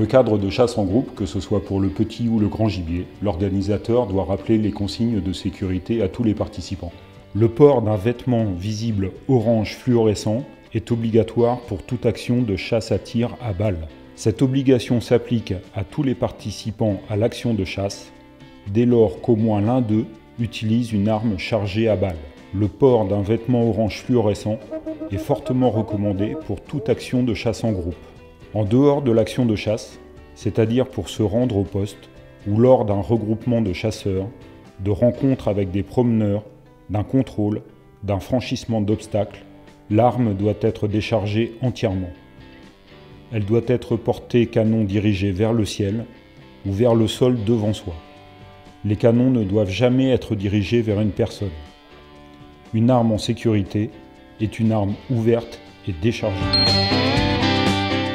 cadre de chasse en groupe, que ce soit pour le petit ou le grand gibier, l'organisateur doit rappeler les consignes de sécurité à tous les participants. Le port d'un vêtement visible orange fluorescent est obligatoire pour toute action de chasse à tir à balles. Cette obligation s'applique à tous les participants à l'action de chasse, dès lors qu'au moins l'un d'eux utilise une arme chargée à balles. Le port d'un vêtement orange fluorescent est fortement recommandé pour toute action de chasse en groupe. En dehors de l'action de chasse, c'est-à-dire pour se rendre au poste ou lors d'un regroupement de chasseurs, de rencontres avec des promeneurs, d'un contrôle, d'un franchissement d'obstacles, l'arme doit être déchargée entièrement. Elle doit être portée canon dirigé vers le ciel ou vers le sol devant soi. Les canons ne doivent jamais être dirigés vers une personne. Une arme en sécurité est une arme ouverte et déchargée.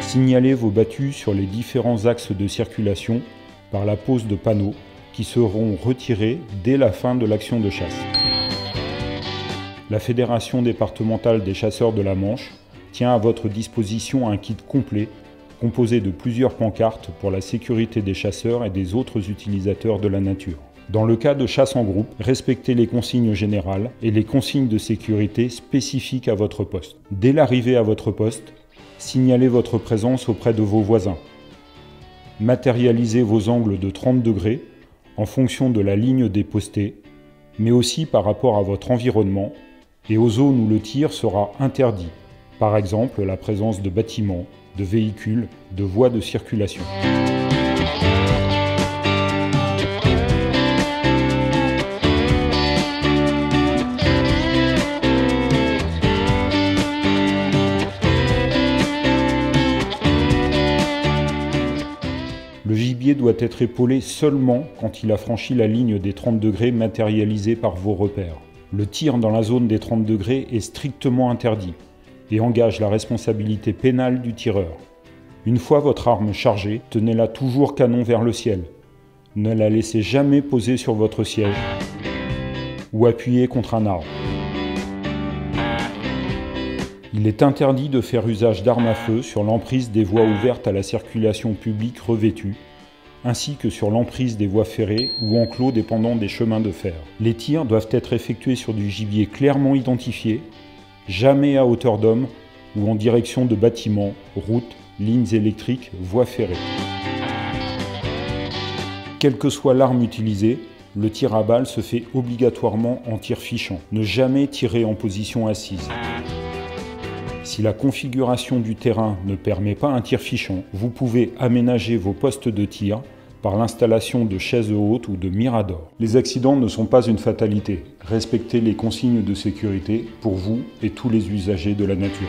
Signalez vos battues sur les différents axes de circulation par la pose de panneaux qui seront retirés dès la fin de l'action de chasse. La Fédération départementale des chasseurs de la Manche tient à votre disposition un kit complet composé de plusieurs pancartes pour la sécurité des chasseurs et des autres utilisateurs de la nature. Dans le cas de chasse en groupe, respectez les consignes générales et les consignes de sécurité spécifiques à votre poste. Dès l'arrivée à votre poste, signalez votre présence auprès de vos voisins. Matérialisez vos angles de 30 degrés en fonction de la ligne dépostée, mais aussi par rapport à votre environnement et aux zones où le tir sera interdit, par exemple la présence de bâtiments, de véhicules, de voies de circulation. Le gibier doit être épaulé seulement quand il a franchi la ligne des 30 degrés matérialisée par vos repères. Le tir dans la zone des 30 degrés est strictement interdit et engage la responsabilité pénale du tireur. Une fois votre arme chargée, tenez-la toujours canon vers le ciel. Ne la laissez jamais poser sur votre siège ou appuyée contre un arbre. Il est interdit de faire usage d'armes à feu sur l'emprise des voies ouvertes à la circulation publique revêtues, ainsi que sur l'emprise des voies ferrées ou enclos dépendant des chemins de fer. Les tirs doivent être effectués sur du gibier clairement identifié, jamais à hauteur d'homme ou en direction de bâtiments, routes, lignes électriques, voies ferrées. Quelle que soit l'arme utilisée, le tir à balle se fait obligatoirement en tir fichant. Ne jamais tirer en position assise. Si la configuration du terrain ne permet pas un tir fichant, vous pouvez aménager vos postes de tir par l'installation de chaises hautes ou de miradors. Les accidents ne sont pas une fatalité. Respectez les consignes de sécurité pour vous et tous les usagers de la nature.